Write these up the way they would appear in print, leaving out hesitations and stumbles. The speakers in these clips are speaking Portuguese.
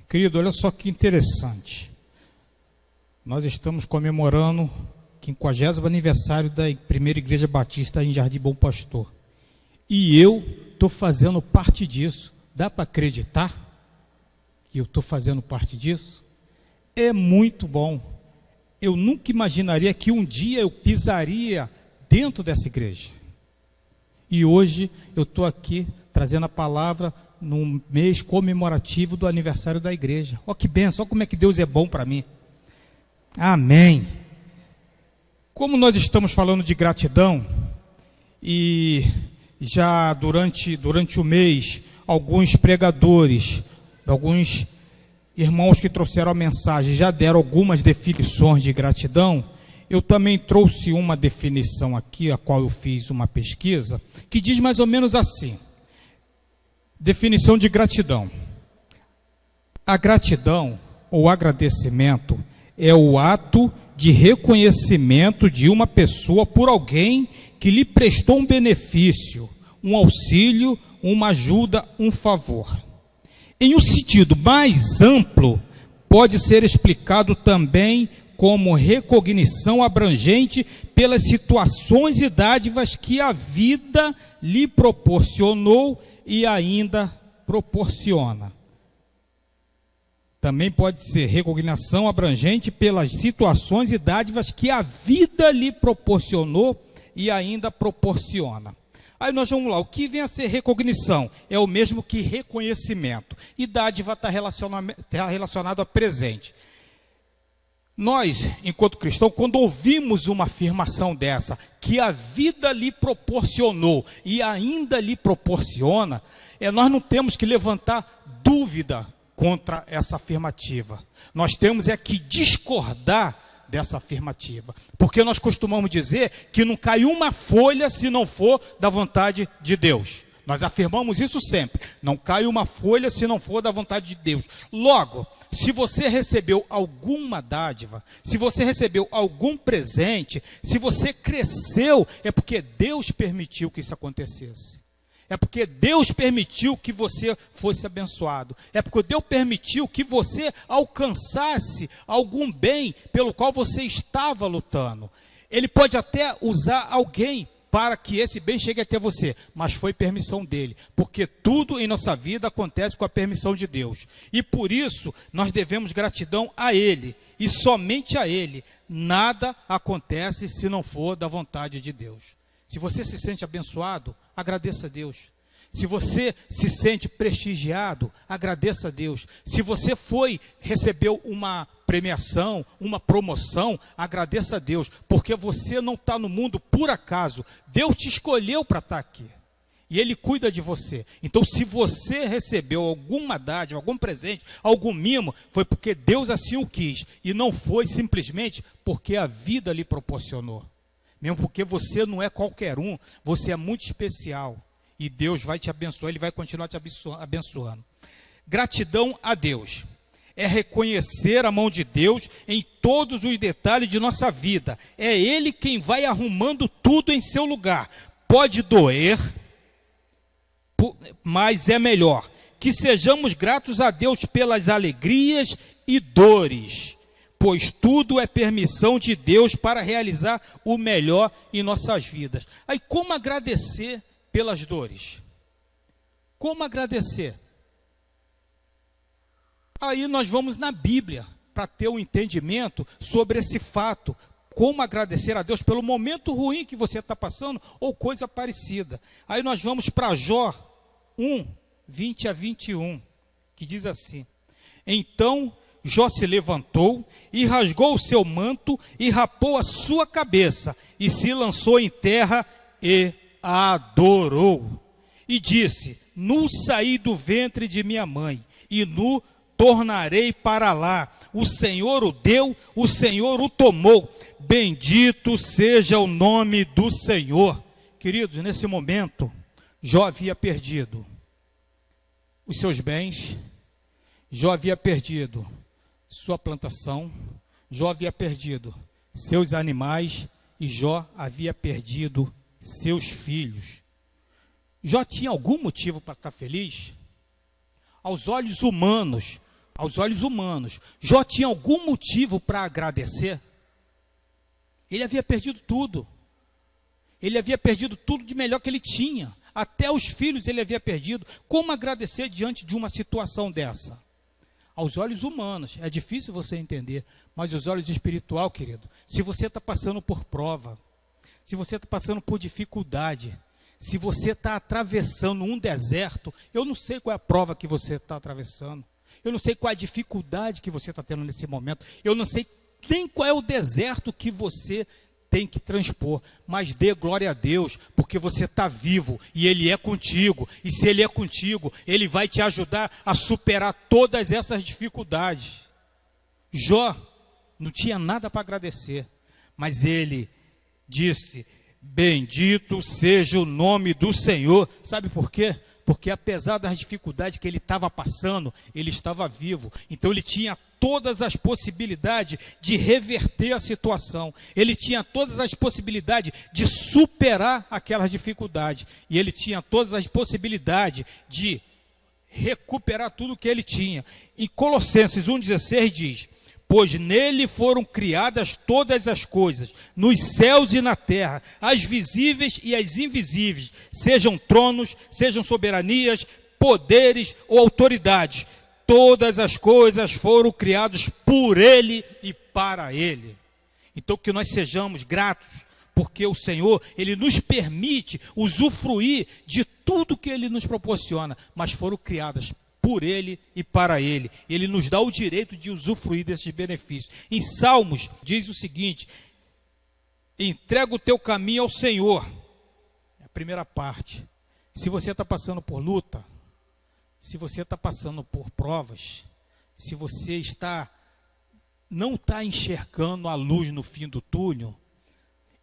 Querido, olha só que interessante. Nós estamos comemorando o 50º aniversário da Primeira Igreja Batista em Jardim Bom Pastor. E eu estou fazendo parte disso. Dá para acreditar que eu estou fazendo parte disso? É muito bom. Eu nunca imaginaria que um dia eu pisaria dentro dessa igreja. E hoje eu estou aqui trazendo a palavra no mês comemorativo do aniversário da igreja. Olha que bênção, olha como é que Deus é bom para mim. Amém. Como nós estamos falando de gratidão, e já durante o mês, alguns pregadores, alguns irmãos que trouxeram a mensagem já deram algumas definições de gratidão. Eu também trouxe uma definição aqui, a qual eu fiz uma pesquisa, que diz mais ou menos assim. Definição de gratidão. A gratidão ou agradecimento é o ato de reconhecimento de uma pessoa por alguém que lhe prestou um benefício, um auxílio, uma ajuda, um favor. Em um sentido mais amplo, pode ser explicado também como recognição abrangente pelas situações e dádivas que a vida lhe proporcionou e ainda proporciona. Também pode ser recognição abrangente pelas situações e dádivas que a vida lhe proporcionou e ainda proporciona. Aí nós vamos lá, o que vem a ser recognição? É o mesmo que reconhecimento. E dádiva está relacionado a presente. Nós, enquanto cristãos, quando ouvimos uma afirmação dessa, que a vida lhe proporcionou e ainda lhe proporciona, nós não temos que levantar dúvida contra essa afirmativa. Nós temos que discordar dessa afirmativa. Porque nós costumamos dizer que não cai uma folha se não for da vontade de Deus. Nós afirmamos isso sempre. Não cai uma folha se não for da vontade de Deus. Logo, se você recebeu alguma dádiva, se você recebeu algum presente, se você cresceu, é porque Deus permitiu que isso acontecesse. É porque Deus permitiu que você fosse abençoado. É porque Deus permitiu que você alcançasse algum bem pelo qual você estava lutando. Ele pode até usar alguém para que esse bem chegue até você, mas foi permissão dele, porque tudo em nossa vida acontece com a permissão de Deus, e por isso nós devemos gratidão a ele, e somente a ele. Nada acontece se não for da vontade de Deus. Se você se sente abençoado, agradeça a Deus. Se você se sente prestigiado, agradeça a Deus. Se você recebeu uma premiação, uma promoção, agradeça a Deus, porque você não está no mundo por acaso. Deus te escolheu para estar aqui, e Ele cuida de você. Então, se você recebeu alguma dádiva, algum presente, algum mimo, foi porque Deus assim o quis, e não foi simplesmente porque a vida lhe proporcionou. Mesmo porque você não é qualquer um, você é muito especial. E Deus vai te abençoar, Ele vai continuar te abençoando. Gratidão a Deus é reconhecer a mão de Deus em todos os detalhes de nossa vida. É Ele quem vai arrumando tudo em seu lugar. Pode doer, mas é melhor que sejamos gratos a Deus pelas alegrias e dores, pois tudo é permissão de Deus para realizar o melhor em nossas vidas. Aí, como agradecer pelas dores? Como agradecer? Aí nós vamos na Bíblia para ter um entendimento sobre esse fato. Como agradecer a Deus pelo momento ruim que você está passando ou coisa parecida. Aí nós vamos para Jó 1, 20 a 21, que diz assim: Então Jó se levantou e rasgou o seu manto e rapou a sua cabeça e se lançou em terra e adorou. E disse: Nu saí do ventre de minha mãe e nu tornarei para lá. O Senhor o deu, o Senhor o tomou. Bendito seja o nome do Senhor. Queridos, nesse momento, Jó havia perdido os seus bens, Jó havia perdido sua plantação, Jó havia perdido seus animais e Jó havia perdido seus filhos. Jó tinha algum motivo para estar feliz? Aos olhos humanos, aos olhos humanos, Jó tinha algum motivo para agradecer? Ele havia perdido tudo. Ele havia perdido tudo de melhor que ele tinha. Até os filhos ele havia perdido. Como agradecer diante de uma situação dessa? Aos olhos humanos, é difícil você entender, mas os olhos espiritual, querido, se você está passando por prova, se você está passando por dificuldade, se você está atravessando um deserto, eu não sei qual é a prova que você está atravessando, eu não sei qual é a dificuldade que você está tendo nesse momento, eu não sei nem qual é o deserto que você tem que transpor, mas dê glória a Deus, porque você está vivo e Ele é contigo, e se Ele é contigo, Ele vai te ajudar a superar todas essas dificuldades. Jó não tinha nada para agradecer, mas ele disse: bendito seja o nome do Senhor. Sabe por quê? Porque apesar das dificuldades que ele estava passando, ele estava vivo. Então ele tinha todas as possibilidades de reverter a situação. Ele tinha todas as possibilidades de superar aquelas dificuldades. E ele tinha todas as possibilidades de recuperar tudo que ele tinha. Em Colossenses 1,16 diz: pois nele foram criadas todas as coisas, nos céus e na terra, as visíveis e as invisíveis, sejam tronos, sejam soberanias, poderes ou autoridades. Todas as coisas foram criadas por ele e para ele. Então que nós sejamos gratos, porque o Senhor, Ele nos permite usufruir de tudo que Ele nos proporciona, mas foram criadas por Ele e para Ele. Ele nos dá o direito de usufruir desses benefícios. Em Salmos diz o seguinte: entrega o teu caminho ao Senhor. É a primeira parte. Se você está passando por luta, se você está passando por provas, se você não está enxergando a luz no fim do túnel,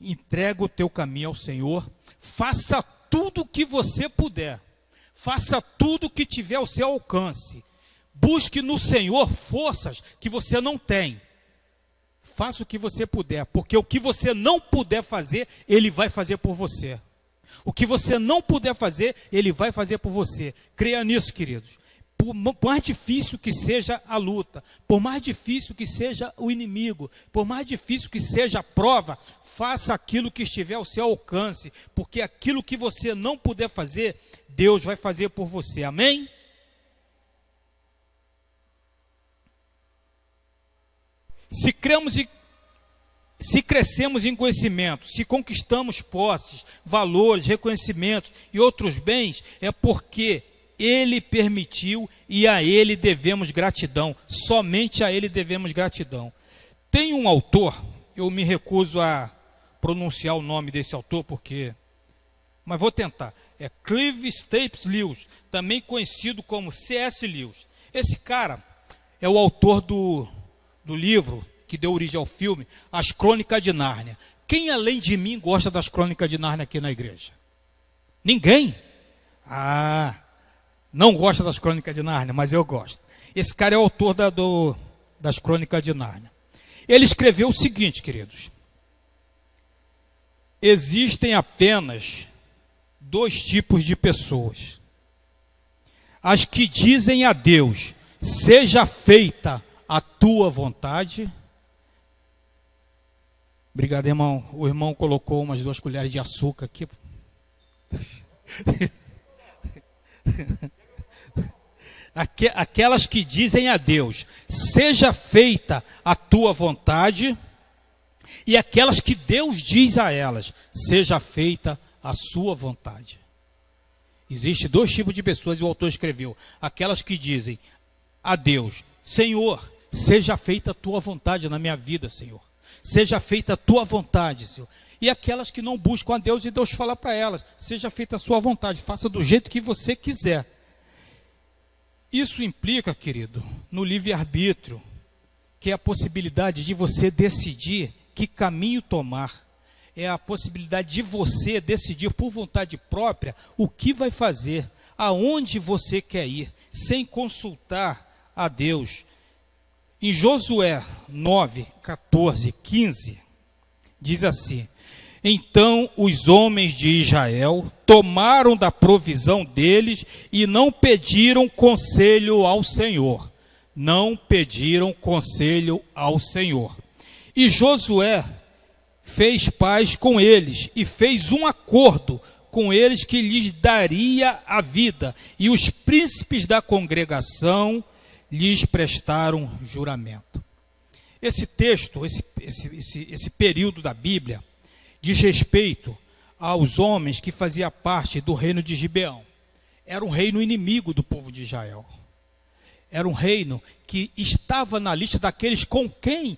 entrega o teu caminho ao Senhor, faça tudo o que você puder. Faça tudo o que tiver ao seu alcance. Busque no Senhor forças que você não tem. Faça o que você puder, porque o que você não puder fazer, Ele vai fazer por você. O que você não puder fazer, Ele vai fazer por você. Creia nisso, queridos. Por mais difícil que seja a luta, por mais difícil que seja o inimigo, por mais difícil que seja a prova, faça aquilo que estiver ao seu alcance, porque aquilo que você não puder fazer, Deus vai fazer por você. Amém? Se crescemos em conhecimento, se conquistamos posses, valores, reconhecimentos e outros bens, é porque Ele permitiu e a Ele devemos gratidão. Somente a Ele devemos gratidão. Tem um autor, eu me recuso a pronunciar o nome desse autor, mas vou tentar. É Clive Staples Lewis, também conhecido como C.S. Lewis. Esse cara é o autor do livro que deu origem ao filme, As Crônicas de Nárnia. Quem além de mim gosta das Crônicas de Nárnia aqui na igreja? Ninguém? Não gosta das Crônicas de Nárnia, mas eu gosto. Esse cara é o autor das Crônicas de Nárnia. Ele escreveu o seguinte, queridos: existem apenas dois tipos de pessoas: as que dizem a Deus, seja feita a tua vontade. Obrigado, irmão. O irmão colocou umas 2 colheres de açúcar aqui. Aquelas que dizem a Deus, seja feita a tua vontade, e aquelas que Deus diz a elas, seja feita a sua vontade. Existem 2 tipos de pessoas, e o autor escreveu: aquelas que dizem a Deus, Senhor, seja feita a tua vontade na minha vida, Senhor. Seja feita a tua vontade, Senhor. E aquelas que não buscam a Deus, e Deus fala para elas, seja feita a sua vontade, faça do jeito que você quiser. Isso implica, querido, no livre-arbítrio, que é a possibilidade de você decidir que caminho tomar. É a possibilidade de você decidir por vontade própria o que vai fazer, aonde você quer ir, sem consultar a Deus. Em Josué 9, 14, 15, diz assim: então os homens de Israel tomaram da provisão deles e não pediram conselho ao Senhor. não pediram conselho ao Senhor. E Josué fez paz com eles e fez um acordo com eles que lhes daria a vida. E os príncipes da congregação lhes prestaram juramento. Esse texto, esse período da Bíblia, diz respeito aos homens que faziam parte do reino de Gibeão. Era um reino inimigo do povo de Israel. Era um reino que estava na lista daqueles com quem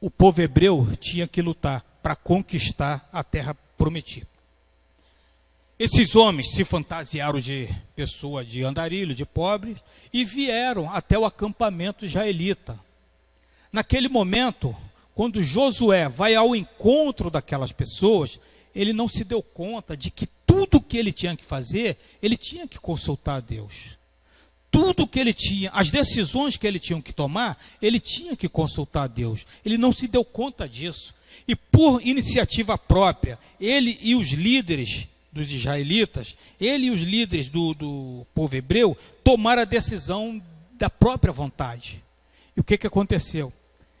o povo hebreu tinha que lutar para conquistar a terra prometida. Esses homens se fantasiaram de pessoa de andarilho, de pobre, e vieram até o acampamento israelita. Naquele momento, quando Josué vai ao encontro daquelas pessoas, ele não se deu conta de que tudo que ele tinha que fazer, ele tinha que consultar a Deus. Tudo que ele tinha, as decisões que ele tinha que tomar, ele tinha que consultar a Deus. Ele não se deu conta disso. E por iniciativa própria, ele e os líderes dos israelitas, ele e os líderes do povo hebreu, tomaram a decisão da própria vontade. E o que aconteceu?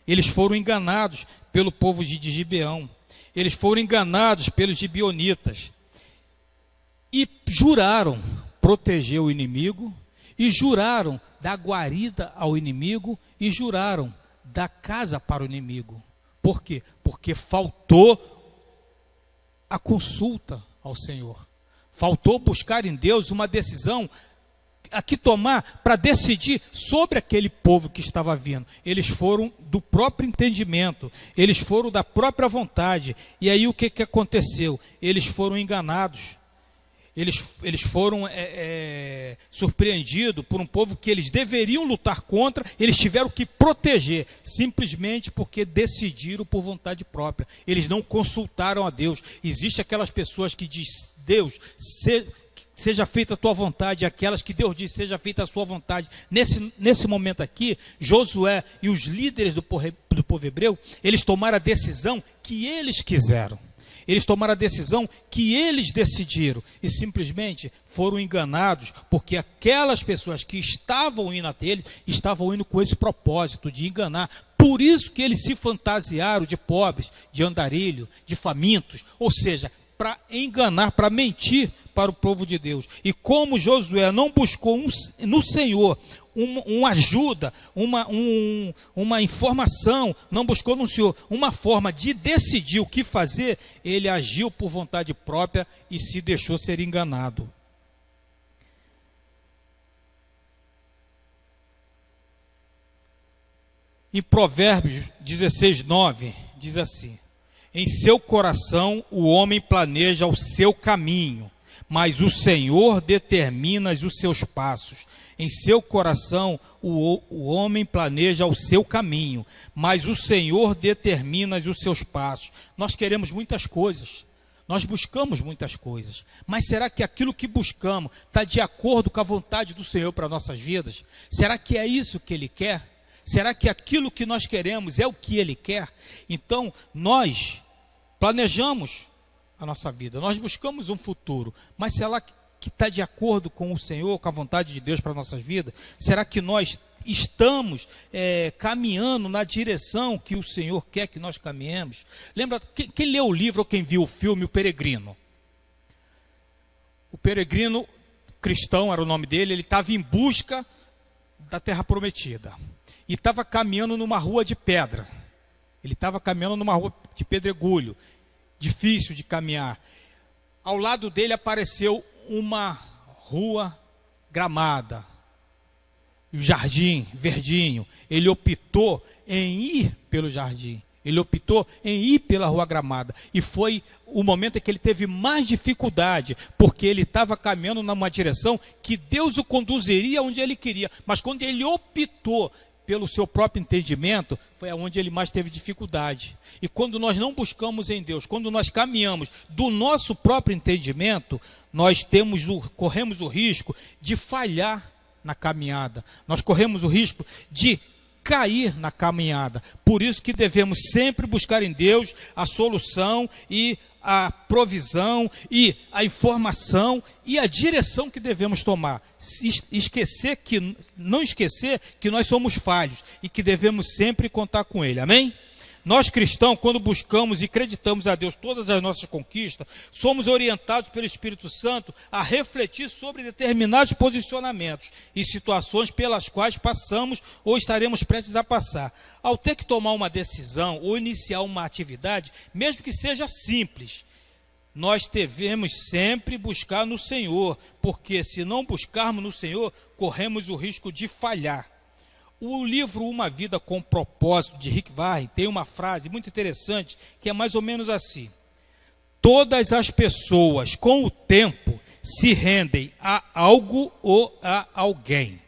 Eles foram enganados pelo povo de Gibeão. Eles foram enganados pelos gibeonitas. E juraram proteger o inimigo, e juraram dar guarida ao inimigo, e juraram dar casa para o inimigo. Por quê? Porque faltou a consulta ao Senhor. Faltou buscar em Deus uma decisão a que tomar para decidir sobre aquele povo que estava vindo. Eles foram do próprio entendimento, eles foram da própria vontade. E aí o que aconteceu? Eles foram enganados. Eles foram surpreendidos por um povo que eles deveriam lutar contra, eles tiveram que proteger, simplesmente porque decidiram por vontade própria. Eles não consultaram a Deus. Existem aquelas pessoas que dizem, Deus, seja feita a tua vontade, aquelas que Deus diz, seja feita a sua vontade. Nesse momento aqui, Josué e os líderes do povo hebreu, eles tomaram a decisão que eles quiseram. Eles tomaram a decisão que eles decidiram e simplesmente foram enganados, porque aquelas pessoas que estavam indo até eles, estavam indo com esse propósito de enganar. Por isso que eles se fantasiaram de pobres, de andarilho, de famintos, ou seja, para enganar, para mentir para o povo de Deus. E como Josué não buscou no Senhor uma ajuda, uma informação, não buscou no Senhor uma forma de decidir o que fazer, ele agiu por vontade própria e se deixou ser enganado. Em Provérbios 16:9, diz assim: em seu coração o homem planeja o seu caminho, mas o Senhor determina os seus passos. Em seu coração o homem planeja o seu caminho, mas o Senhor determina os seus passos. Nós queremos muitas coisas, nós buscamos muitas coisas, mas será que aquilo que buscamos está de acordo com a vontade do Senhor para nossas vidas? Será que é isso que Ele quer? Será que aquilo que nós queremos é o que Ele quer? Então, nós planejamos a nossa vida, nós buscamos um futuro, mas será que está de acordo com o Senhor, com a vontade de Deus para nossas vidas? Será que nós estamos caminhando na direção que o Senhor quer que nós caminhemos? Lembra, quem leu o livro ou quem viu o filme O Peregrino? O peregrino cristão era o nome dele, ele estava em busca da terra prometida. E estava caminhando numa rua de pedra. Ele estava caminhando numa rua de pedregulho, difícil de caminhar. Ao lado dele apareceu uma rua gramada, um jardim verdinho. Ele optou em ir pelo jardim. Ele optou em ir pela rua gramada. E foi o momento em que ele teve mais dificuldade, porque ele estava caminhando numa direção que Deus o conduziria onde ele queria. Mas quando ele optou pelo seu próprio entendimento, foi aonde ele mais teve dificuldade. E quando nós não buscamos em Deus, quando nós caminhamos do nosso próprio entendimento, nós corremos o risco de falhar na caminhada. Nós corremos o risco de cair na caminhada. Por isso que devemos sempre buscar em Deus a solução e a provisão e a informação e a direção que devemos tomar. Não esquecer que nós somos falhos e que devemos sempre contar com Ele. Amém? Nós cristãos, quando buscamos e acreditamos a Deus todas as nossas conquistas, somos orientados pelo Espírito Santo a refletir sobre determinados posicionamentos e situações pelas quais passamos ou estaremos prestes a passar. Ao ter que tomar uma decisão ou iniciar uma atividade, mesmo que seja simples, nós devemos sempre buscar no Senhor, porque se não buscarmos no Senhor, corremos o risco de falhar. O livro Uma Vida com Propósito, de Rick Warren, tem uma frase muito interessante, que é mais ou menos assim: todas as pessoas, com o tempo, se rendem a algo ou a alguém.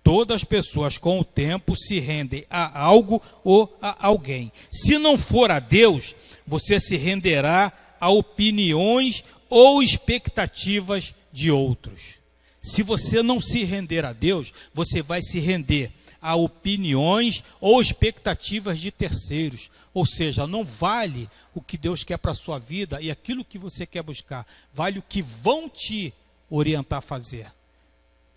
Todas as pessoas, com o tempo, se rendem a algo ou a alguém. Se não for a Deus, você se renderá a opiniões ou expectativas de outros. Se você não se render a Deus, você vai se render a opiniões ou expectativas de terceiros. Ou seja, não vale o que Deus quer para a sua vida e aquilo que você quer buscar. Vale o que vão te orientar a fazer.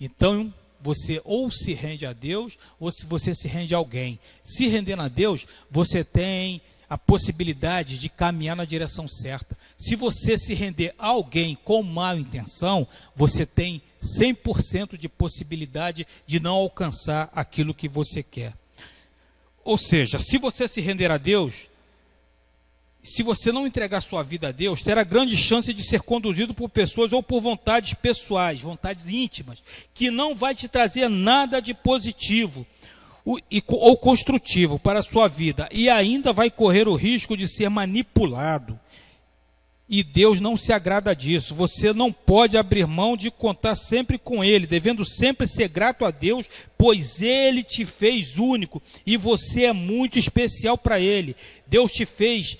Então, você ou se rende a Deus, ou se você se rende a alguém. Se rendendo a Deus, você tem a possibilidade de caminhar na direção certa. Se você se render a alguém com má intenção, você tem 100% de possibilidade de não alcançar aquilo que você quer. Ou seja, se você se render a Deus, se você não entregar sua vida a Deus, terá grande chance de ser conduzido por pessoas ou por vontades pessoais, vontades íntimas, que não vai te trazer nada de positivo ou construtivo para a sua vida, e ainda vai correr o risco de ser manipulado. E Deus não se agrada disso. Você não pode abrir mão de contar sempre com Ele, devendo sempre ser grato a Deus, pois Ele te fez único e você é muito especial para Ele. Deus te fez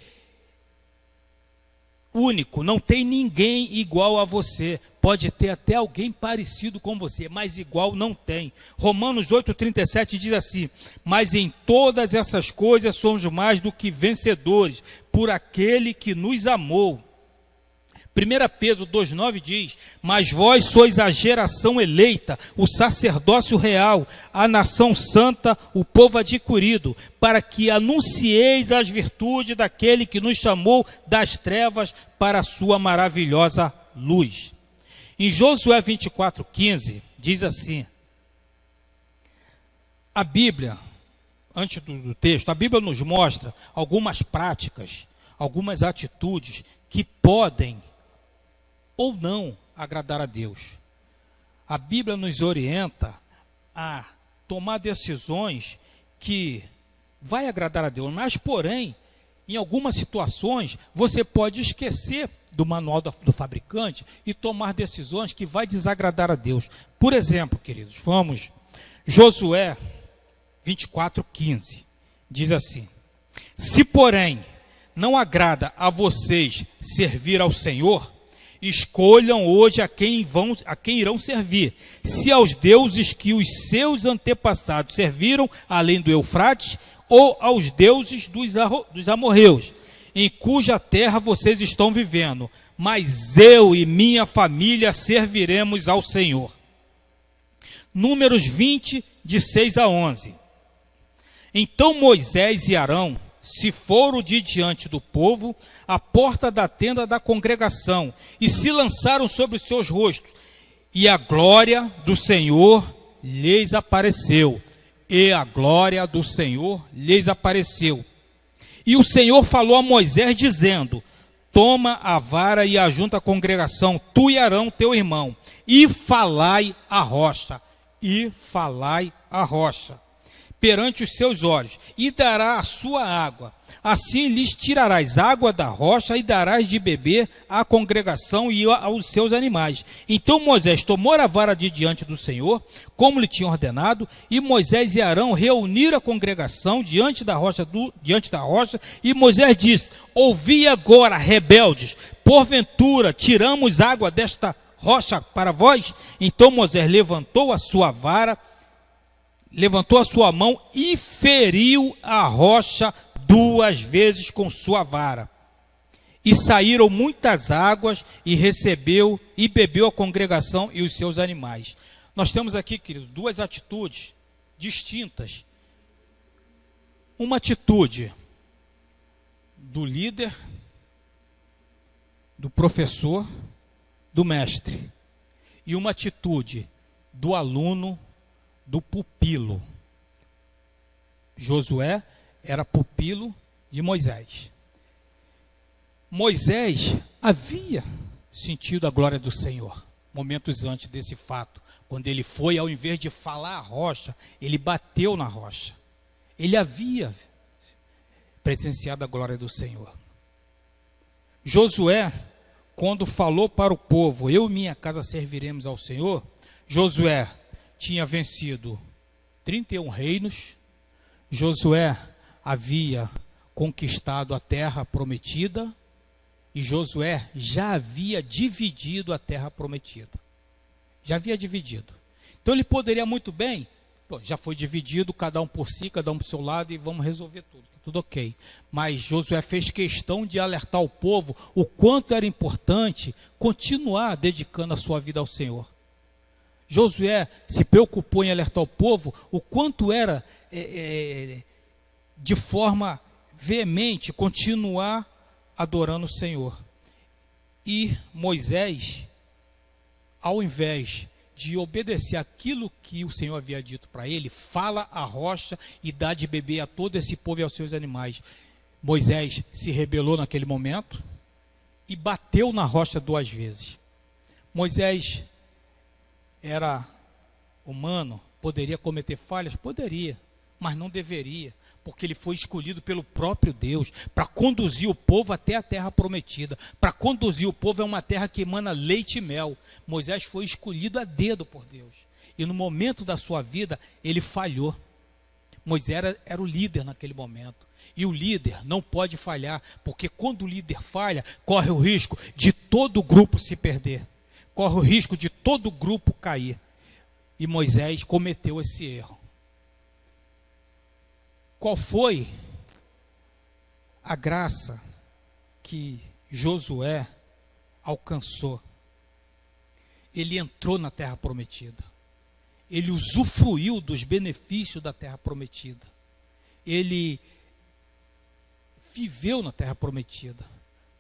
único, não tem ninguém igual a você. Pode ter até alguém parecido com você, mas igual não tem. Romanos 8,37 diz assim: mas em todas essas coisas somos mais do que vencedores, por aquele que nos amou. 1 Pedro 2,9 diz: mas vós sois a geração eleita, o sacerdócio real, a nação santa, o povo adquirido, para que anuncieis as virtudes daquele que nos chamou das trevas para a sua maravilhosa luz. Em Josué 24,15, diz assim, a Bíblia, antes do texto, a Bíblia nos mostra algumas práticas, algumas atitudes que podem ou não agradar a Deus. A Bíblia nos orienta a tomar decisões que vai agradar a Deus, mas porém, em algumas situações, você pode esquecer do manual do fabricante e tomar decisões que vai desagradar a Deus. Por exemplo, queridos, vamos, Josué 24,15, diz assim: se porém não agrada a vocês servir ao Senhor, escolham hoje a quem irão servir, se aos deuses que os seus antepassados serviram além do Eufrates, ou aos deuses dos amorreus, em cuja terra vocês estão vivendo, mas eu e minha família serviremos ao Senhor. Números 20, de 6 a 11. Então Moisés e Arão se foram de diante do povo à porta da tenda da congregação e se lançaram sobre os seus rostos, e a glória do Senhor lhes apareceu. E a glória do Senhor lhes apareceu. E o Senhor falou a Moisés, dizendo: toma a vara e ajunta a congregação, tu e Arão, teu irmão, e falai a rocha, perante os seus olhos, e dará a sua água. Assim lhes tirarás água da rocha e darás de beber à congregação e aos seus animais. Então Moisés tomou a vara de diante do Senhor, como lhe tinha ordenado, e Moisés e Arão reuniram a congregação diante da rocha, e Moisés disse: ouvi agora, rebeldes, porventura tiramos água desta rocha para vós? Então Moisés levantou a sua mão e feriu a rocha 2 vezes com sua vara. E saíram muitas águas, e recebeu e bebeu a congregação e os seus animais. Nós temos aqui, querido, duas atitudes distintas. Uma atitude do líder, do professor, do mestre. E uma atitude do aluno, do pupilo. Josué era pupilo de Moisés. Moisés havia sentido a glória do Senhor, momentos antes desse fato. Quando ele foi, ao invés de falar a rocha, ele bateu na rocha. Ele havia presenciado a glória do Senhor. Josué, quando falou para o povo, eu e minha casa serviremos ao Senhor, Josué tinha vencido 31 reinos, Josué havia conquistado a terra prometida, e Josué já havia dividido a terra prometida. Já havia dividido. Então ele poderia muito bem, já foi dividido, cada um por si, cada um por seu lado, e vamos resolver tudo. Tá tudo ok. Mas Josué fez questão de alertar o povo o quanto era importante continuar dedicando a sua vida ao Senhor. Josué se preocupou em alertar o povo o quanto era, de forma veemente, continuar adorando o Senhor. E Moisés, ao invés de obedecer aquilo que o Senhor havia dito para ele, fala a rocha e dá de beber a todo esse povo e aos seus animais. Moisés se rebelou naquele momento e bateu na rocha 2 vezes. Moisés era humano, poderia cometer falhas? Poderia, mas não deveria, porque ele foi escolhido pelo próprio Deus para conduzir o povo até a terra prometida, para conduzir o povo a uma terra que emana leite e mel. Moisés foi escolhido a dedo por Deus, e no momento da sua vida, ele falhou. Moisés era o líder naquele momento, e o líder não pode falhar, porque quando o líder falha, corre o risco de todo o grupo se perder, corre o risco de todo o grupo cair, e Moisés cometeu esse erro. Qual foi a graça que Josué alcançou? Ele entrou na terra prometida. Ele usufruiu dos benefícios da terra prometida. Ele viveu na terra prometida.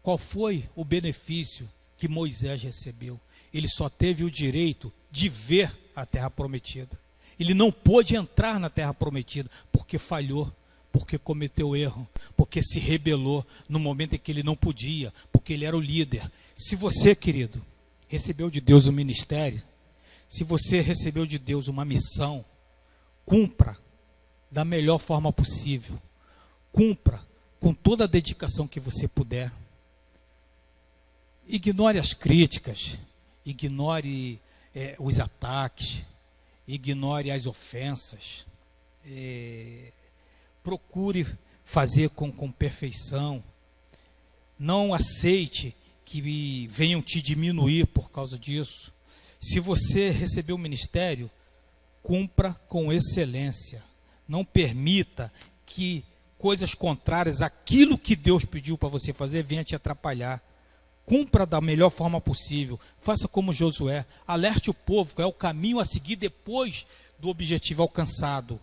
Qual foi o benefício que Moisés recebeu? Ele só teve o direito de ver a terra prometida. Ele não pôde entrar na terra prometida, porque falhou, porque cometeu erro, porque se rebelou no momento em que ele não podia, porque ele era o líder. Se você, querido, recebeu de Deus um ministério, se você recebeu de Deus uma missão, cumpra da melhor forma possível, cumpra com toda a dedicação que você puder. Ignore as críticas, ignore os ataques, ignore as ofensas, procure fazer com perfeição, não aceite que venham te diminuir por causa disso. Se você recebeu o ministério, cumpra com excelência, não permita que coisas contrárias àquilo que Deus pediu para você fazer venha te atrapalhar. Cumpra da melhor forma possível, faça como Josué, alerte o povo qual é o caminho a seguir depois do objetivo alcançado.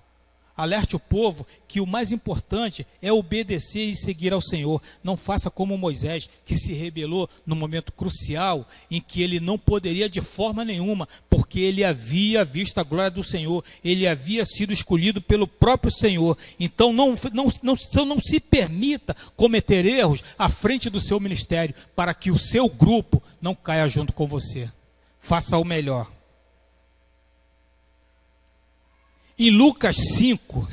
Alerte o povo que o mais importante é obedecer e seguir ao Senhor. Não faça como Moisés, que se rebelou no momento crucial, em que ele não poderia de forma nenhuma, porque ele havia visto a glória do Senhor, ele havia sido escolhido pelo próprio Senhor. Então não se permita cometer erros à frente do seu ministério, para que o seu grupo não caia junto com você. Faça o melhor. Em Lucas 5,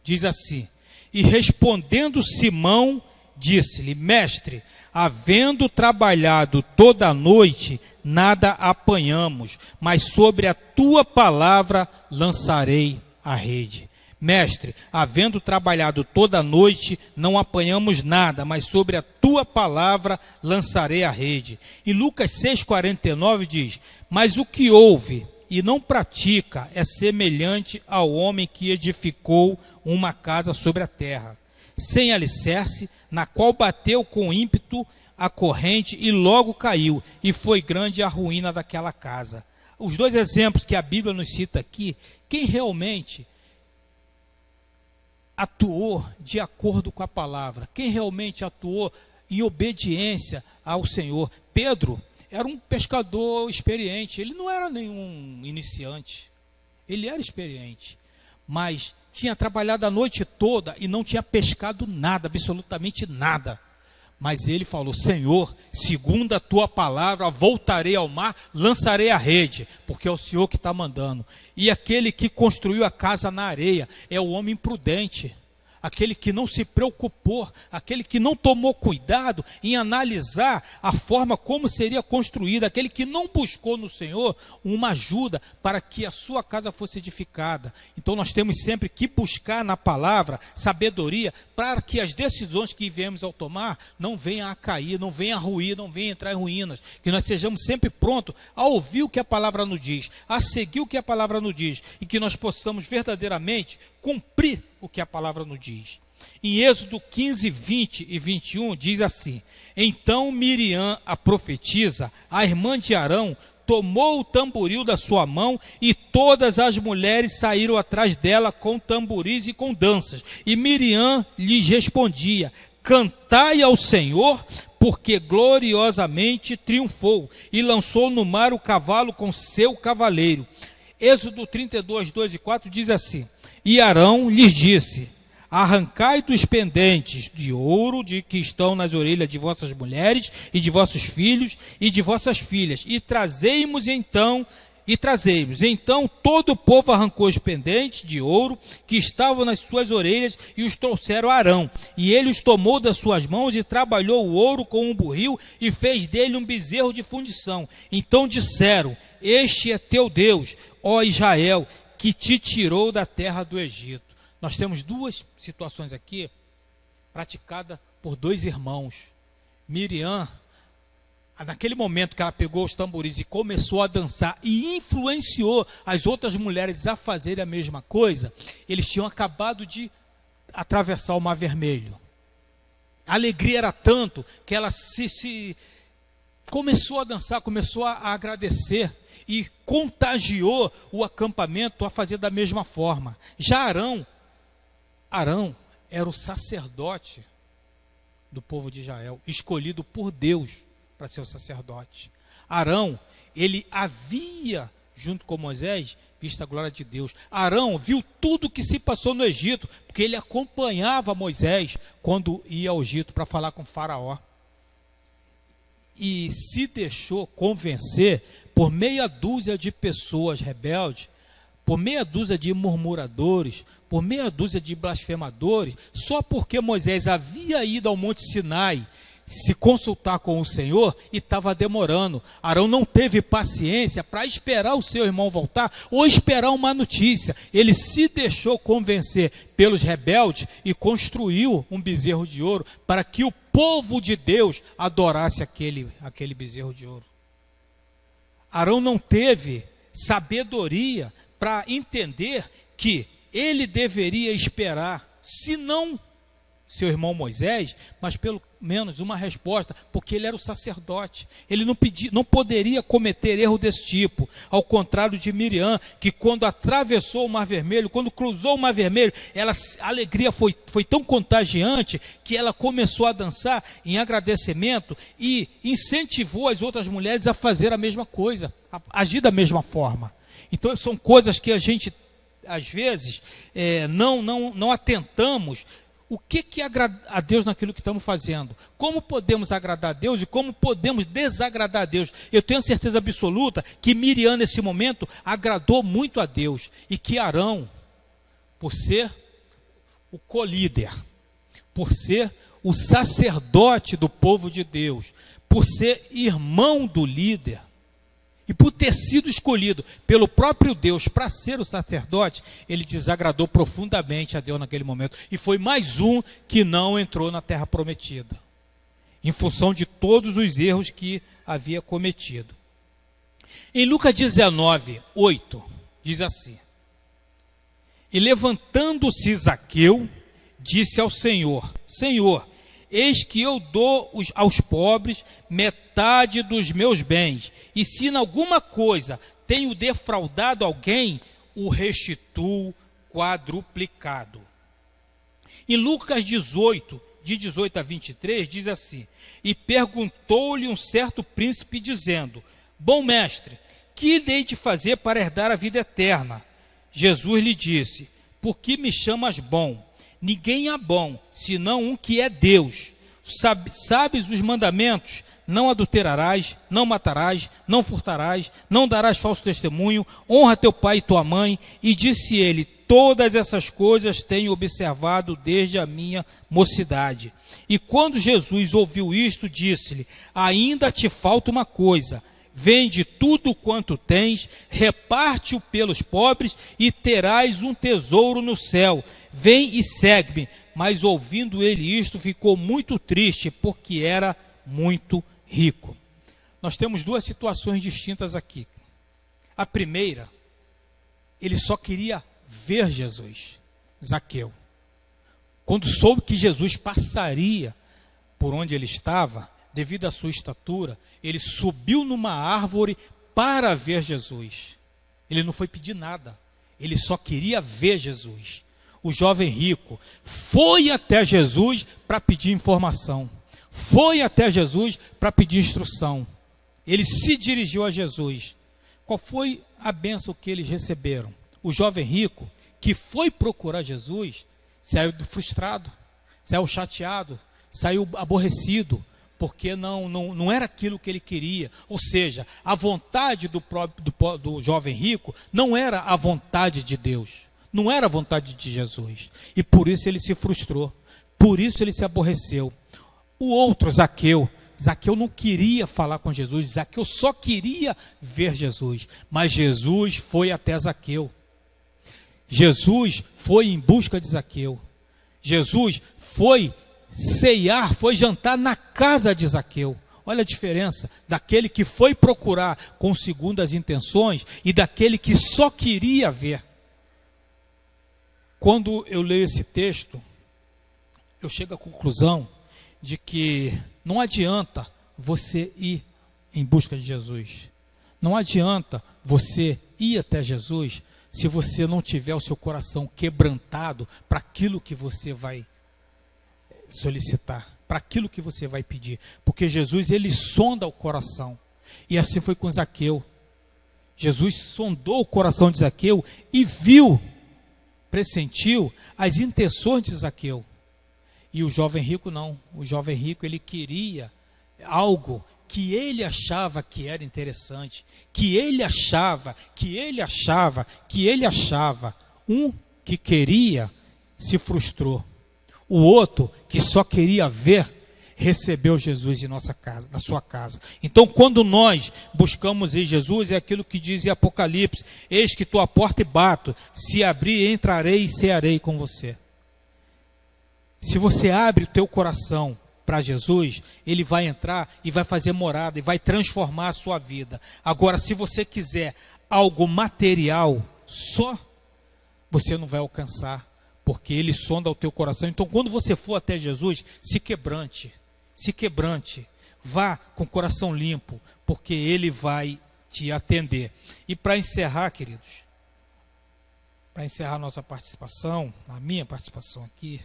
diz assim: e respondendo Simão, disse-lhe: mestre, havendo trabalhado toda a noite, nada apanhamos, mas sobre a tua palavra lançarei a rede. Mestre, havendo trabalhado toda a noite, não apanhamos nada, mas sobre a tua palavra lançarei a rede. Em Lucas 6,49 diz: mas o que ouve e não pratica é semelhante ao homem que edificou uma casa sobre a terra. sem alicerce, na qual bateu com ímpeto a corrente e logo caiu, e foi grande a ruína daquela casa. Os dois exemplos que a Bíblia nos cita aqui, quem realmente atuou de acordo com a palavra, quem realmente atuou em obediência ao Senhor? Pedro era um pescador experiente, ele não era nenhum iniciante, ele era experiente, mas tinha trabalhado a noite toda e não tinha pescado nada, absolutamente nada. Mas ele falou: Senhor, segundo a tua palavra, voltarei ao mar, lançarei a rede, porque é o Senhor que está mandando. E aquele que construiu a casa na areia é o homem prudente, aquele que não se preocupou, aquele que não tomou cuidado em analisar a forma como seria construída, aquele que não buscou no Senhor uma ajuda para que a sua casa fosse edificada. Então nós temos sempre que buscar na palavra sabedoria para que as decisões que viemos ao tomar não venham a cair, não venham a ruir, não venham a entrar em ruínas, que nós sejamos sempre prontos a ouvir o que a palavra nos diz, a seguir o que a palavra nos diz, e que nós possamos verdadeiramente cumprir o que a palavra nos diz. Em Êxodo 15, 20 e 21 diz assim: então Miriam, a profetisa, a irmã de Arão, tomou o tamboril da sua mão, e todas as mulheres saíram atrás dela com tamboris e com danças. E Miriam lhes respondia: cantai ao Senhor, porque gloriosamente triunfou, e lançou no mar o cavalo com seu cavaleiro. Êxodo 32, 2 e 4 diz assim: e Arão lhes disse: arrancai dos pendentes de ouro que estão nas orelhas de vossas mulheres e de vossos filhos e de vossas filhas, e trazei-mos então. Então todo o povo arrancou os pendentes de ouro que estavam nas suas orelhas e os trouxeram a Arão. E ele os tomou das suas mãos e trabalhou o ouro com um burril e fez dele um bezerro de fundição. Então disseram: este é teu Deus, ó Israel, que te tirou da terra do Egito. Nós temos duas situações aqui praticadas por dois irmãos. Miriam, naquele momento que ela pegou os tamboris e começou a dançar e influenciou as outras mulheres a fazerem a mesma coisa, eles tinham acabado de atravessar o Mar Vermelho. A alegria era tanto que ela começou a dançar, começou a agradecer e contagiou o acampamento a fazer da mesma forma. Já Arão era o sacerdote do povo de Israel, escolhido por Deus para ser o sacerdote. Arão, ele havia, junto com Moisés, visto a glória de Deus. Arão viu tudo o que se passou no Egito, porque ele acompanhava Moisés quando ia ao Egito para falar com Faraó. E se deixou convencer por meia dúzia de pessoas rebeldes, por meia dúzia de murmuradores, por meia dúzia de blasfemadores, só porque Moisés havia ido ao Monte Sinai se consultar com o Senhor e estava demorando. Arão não teve paciência para esperar o seu irmão voltar ou esperar uma notícia. Ele se deixou convencer pelos rebeldes e construiu um bezerro de ouro para que o povo de Deus adorasse aquele bezerro de ouro. Arão não teve sabedoria para entender que ele deveria esperar, se não seu irmão Moisés, mas pelo menos uma resposta, porque ele era o sacerdote. Ele não poderia cometer erro desse tipo, ao contrário de Miriam, que quando atravessou o Mar Vermelho, quando cruzou o Mar Vermelho, a alegria foi tão contagiante que ela começou a dançar em agradecimento e incentivou as outras mulheres a fazer a mesma coisa, a agir da mesma forma. Então são coisas que a gente, às vezes, não atentamos. O que agrada a Deus naquilo que estamos fazendo? Como podemos agradar a Deus e como podemos desagradar a Deus? Eu tenho certeza absoluta que Miriam, nesse momento, agradou muito a Deus. E que Arão, por ser o co-líder, por ser o sacerdote do povo de Deus, por ser irmão do líder, e por ter sido escolhido pelo próprio Deus para ser o sacerdote, ele desagradou profundamente a Deus naquele momento. E foi mais um que não entrou na terra prometida, em função de todos os erros que havia cometido. Em Lucas 19, 8, diz assim: e levantando-se Zaqueu, disse ao Senhor: Senhor, eis que eu dou aos pobres metade dos meus bens, e se em alguma coisa tenho defraudado alguém, o restituo quadruplicado. Em Lucas 18, de 18 a 23, diz assim: E perguntou-lhe um certo príncipe, dizendo: Bom mestre, que hei de fazer para herdar a vida eterna? Jesus lhe disse: Por que me chamas bom? Ninguém é bom, senão um que é Deus. Sabes os mandamentos? Não adulterarás, não matarás, não furtarás, não darás falso testemunho, honra teu pai e tua mãe. E disse ele: Todas essas coisas tenho observado desde a minha mocidade. E quando Jesus ouviu isto, disse-lhe: Ainda te falta uma coisa. Vende tudo quanto tens, reparte-o pelos pobres e terás um tesouro no céu. Vem e segue-me. Mas ouvindo ele isto, ficou muito triste, porque era muito rico. Nós temos duas situações distintas aqui. A primeira, ele só queria ver Jesus, Zaqueu. Quando soube que Jesus passaria por onde ele estava, devido à sua estatura, ele subiu numa árvore para ver Jesus. Ele não foi pedir nada, ele só queria ver Jesus. O jovem rico foi até Jesus para pedir informação, foi até Jesus para pedir instrução. Ele se dirigiu a Jesus. Qual foi a bênção que eles receberam? O jovem rico, que foi procurar Jesus, saiu frustrado, saiu chateado, saiu aborrecido, porque não era aquilo que ele queria. Ou seja, a vontade do jovem rico não era a vontade de Deus, não era a vontade de Jesus. E por isso ele se frustrou, por isso ele se aborreceu. O outro, Zaqueu não queria falar com Jesus, Zaqueu só queria ver Jesus. Mas Jesus foi até Zaqueu. Jesus foi em busca de Zaqueu. Jesus foi ceiar, foi jantar na casa de Zaqueu. Olha a diferença daquele que foi procurar com segundas intenções e daquele que só queria ver. Quando eu leio esse texto, eu chego à conclusão de que não adianta você ir em busca de Jesus. Não adianta você ir até Jesus se você não tiver o seu coração quebrantado para aquilo que você vai solicitar, para aquilo que você vai pedir. Porque Jesus, ele sonda o coração. E assim foi com Zaqueu. Jesus sondou o coração de Zaqueu e viu, pressentiu as intenções de Zaqueu. E o jovem rico não. O jovem rico, ele queria algo que ele achava que era interessante, que ele achava. Um que queria se frustrou. O outro, que só queria ver, recebeu Jesus em nossa casa, na sua casa. Então, quando nós buscamos em Jesus, é aquilo que diz em Apocalipse: eis que estou à porta e bato, se abrir, entrarei e cearei com você. Se você abre o teu coração para Jesus, ele vai entrar e vai fazer morada e vai transformar a sua vida. Agora, se você quiser algo material só, você não vai alcançar, porque ele sonda o teu coração. Então, quando você for até Jesus, se quebrante, vá com o coração limpo, porque ele vai te atender. E para encerrar, queridos, para encerrar nossa participação, a minha participação aqui: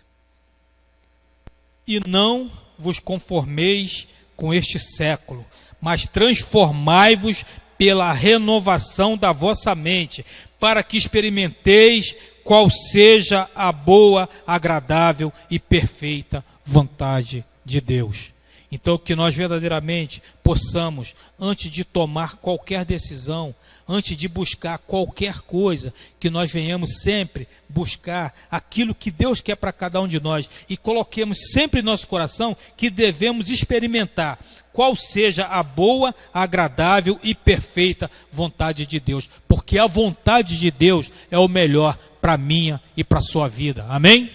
e não vos conformeis com este século, mas transformai-vos pela renovação da vossa mente, para que experimenteis qual seja a boa, agradável e perfeita vontade de Deus. Então, que nós verdadeiramente possamos, antes de tomar qualquer decisão, antes de buscar qualquer coisa, que nós venhamos sempre buscar aquilo que Deus quer para cada um de nós, e coloquemos sempre em nosso coração que devemos experimentar qual seja a boa, agradável e perfeita vontade de Deus, porque a vontade de Deus é o melhor para a minha e para a sua vida. Amém?